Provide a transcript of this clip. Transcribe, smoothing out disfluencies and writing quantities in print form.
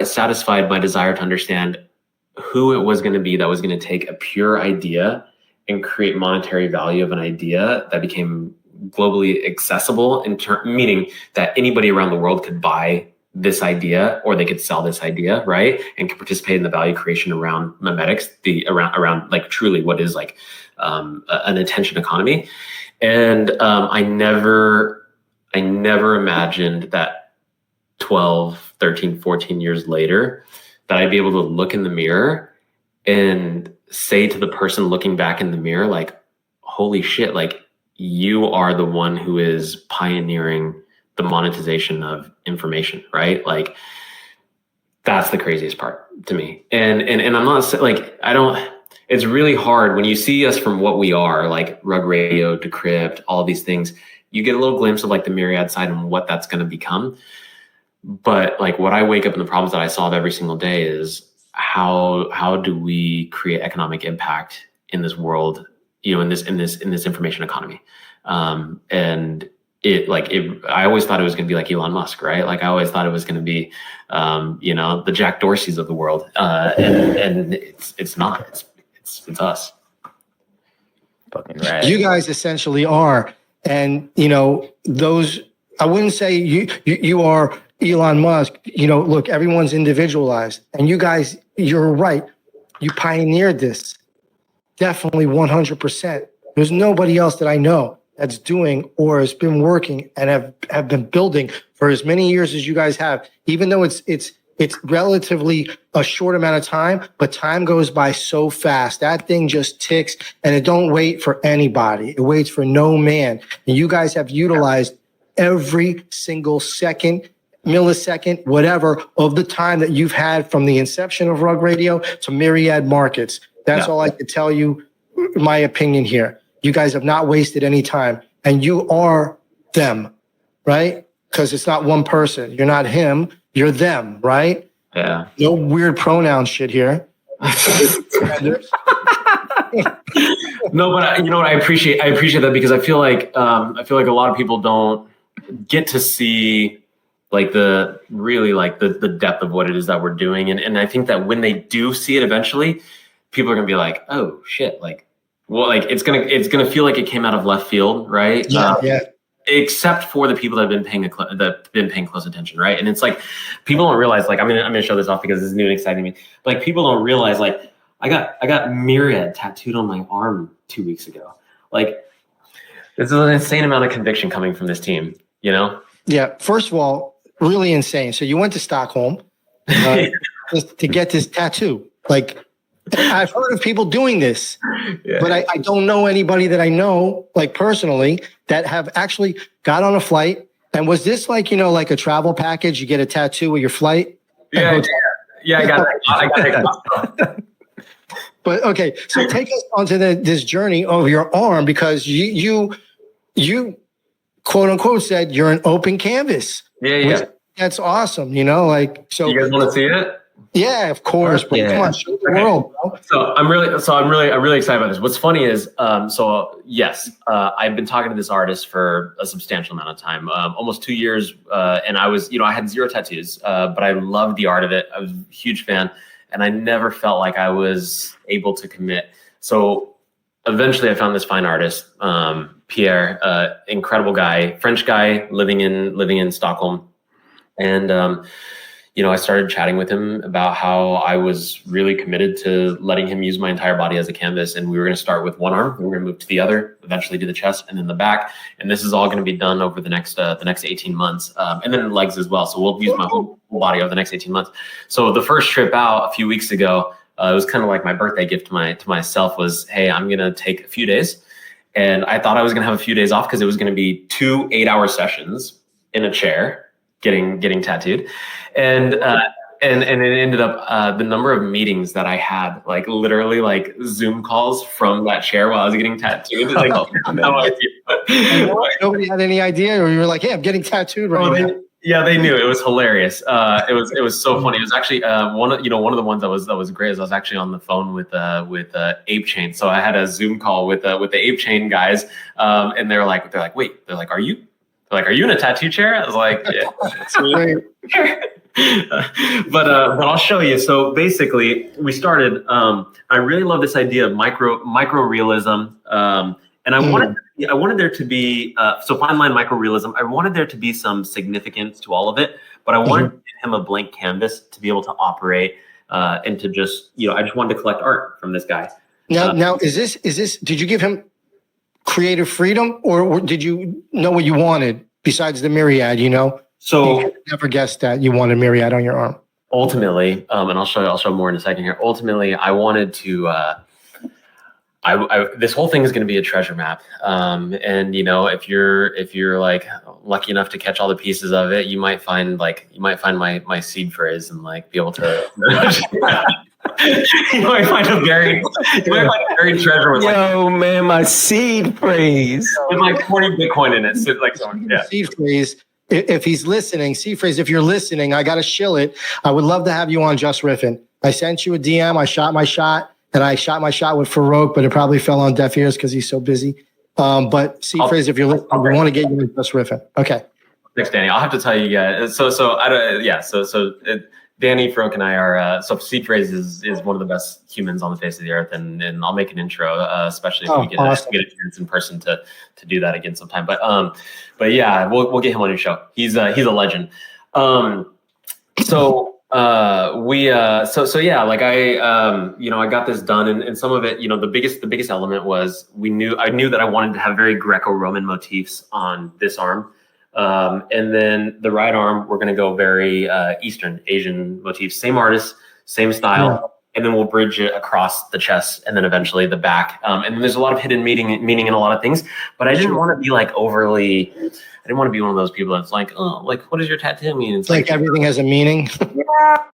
satisfied my desire to understand who it was going to be that was going to take a pure idea and create monetary value of an idea that became globally accessible, meaning that anybody around the world could buy this idea or they could sell this idea, right? And could participate in the value creation around memetics, around like truly what is like an attention economy. And I never imagined that 12, 13, 14 years later, that I'd be able to look in the mirror and say to the person looking back in the mirror, like, holy shit, like you are the one who is pioneering the monetization of information, right? Like that's the craziest part to me. And I'm not like, it's really hard when you see us from what we are, like Rug Radio, Decrypt, all these things, you get a little glimpse of like the Myriad side and what that's going to become. But like what I wake up and the problems that I solve every single day is how do we create economic impact in this world, in this information economy. And I always thought it was going to be like Elon Musk, right? Like I always thought it was going to be, the Jack Dorseys of the world. And it's not, it's us. Fucking right. You guys essentially are. And, those, I wouldn't say you are Elon Musk. Look, everyone's individualized. And you guys, you're right. You pioneered this. Definitely 100%. There's nobody else that I know that's doing or has been working and have been building for as many years as you guys have, even though it's relatively a short amount of time, but time goes by so fast. That thing just ticks and it don't wait for anybody. It waits for no man. And you guys have utilized every single second, millisecond, whatever of the time that you've had from the inception of Rug Radio to Myriad Markets. That's all I could tell you, my opinion here. You guys have not wasted any time and you are them, right? Because it's not one person. You're not him. You're them, right? Yeah. No weird pronoun shit here. No, but you know what? I appreciate that because I feel like a lot of people don't get to see like the depth of what it is that we're doing. And I think that when they do see it eventually, people are gonna be like, oh shit, like, well, like it's gonna feel like it came out of left field, right? Yeah. Except for the people that have been paying close attention, right? And it's like people don't realize, like I'm gonna show this off because this is new and exciting to me. Like people don't realize, like I got Myriad tattooed on my arm 2 weeks ago. Like this is an insane amount of conviction coming from this team, Yeah. First of all, really insane. So you went to Stockholm just to get this tattoo. Like I've heard of people doing this, but I don't know anybody that I know, like personally, that have actually got on a flight. And was this like, like a travel package? You get a tattoo with your flight? Yeah, I got it. But okay, so take us onto this journey of your arm because you quote unquote said you're an open canvas. Yeah. That's awesome. Like so. You guys want to see it? Yeah, of course. But come on, show the world, bro. So I'm really excited about this. What's funny is, I've been talking to this artist for a substantial amount of time, almost 2 years. And I was, I had 0 tattoos, but I loved the art of it. I was a huge fan and I never felt like I was able to commit. So eventually I found this fine artist, Pierre, incredible guy, French guy living in Stockholm. And, I started chatting with him about how I was really committed to letting him use my entire body as a canvas. And we were going to start with one arm. We were going to move to the other, eventually do the chest and then the back. And this is all going to be done over the next 18 months. And then legs as well. So we'll use my whole body over the next 18 months. So the first trip out a few weeks ago, it was kind of like my birthday gift to myself was, hey, I'm going to take a few days. And I thought I was going to have a few days off because it was going to be 2 8-hour sessions in a chair getting tattooed. And it ended up the number of meetings that I had, like literally like Zoom calls from that chair while I was getting tattooed. Like, no idea. Nobody had any idea, or you were like, "Hey, I'm getting tattooed right now." Yeah, they knew. It was hilarious. It was so funny. It was actually one of the ones that was great is I was actually on the phone with Ape Chain. So I had a Zoom call with the Ape Chain guys, and they're like, wait, are you in a tattoo chair? I was like, yeah. but I'll show you. So basically, we started. I really love this idea of micro realism, and I wanted there to be so fine line micro realism. I wanted there to be some significance to all of it, but I wanted to give him a blank canvas to be able to operate and to just I just wanted to collect art from this guy. Now is this? Did you give him creative freedom, or did you know what you wanted besides the myriad? So you never guessed that you wanted myriad on your arm. Ultimately, and I'll show more in a second here. Ultimately, I wanted to. This whole thing is going to be a treasure map, and if you're like lucky enough to catch all the pieces of it, you might find my seed phrase and like be able to. You might find a buried treasure with man, my seed phrase with like 40 Bitcoin in it. So like seed phrase. If he's listening, seed phrase. If you're listening, I got to shill it. I would love to have you on Just Riffin'. I sent you a DM. I shot my shot. And I shot my shot with Farouk, but it probably fell on deaf ears because he's so busy. But C-Phrase, if you're listening, we want to get you in Just Riffin'. Okay. Thanks, Danny. I'll have to tell you guys. So Danny, Farouk, and I are. So C-Phrase is one of the best humans on the face of the earth, and I'll make an intro, especially if we get a chance in person to do that again sometime. But yeah, we'll get him on your show. He's a legend. I got this done, and some of it, the biggest element was I knew that I wanted to have very Greco-Roman motifs on this arm, and then the right arm we're going to go very Eastern Asian motifs, same artist, same style, and then we'll bridge it across the chest and then eventually the back, and then there's a lot of hidden meaning in a lot of things, but I didn't want to be like overly. I didn't want to be one of those people that's like, oh, like, what does your tattoo mean? It's like everything has a meaning. Yeah,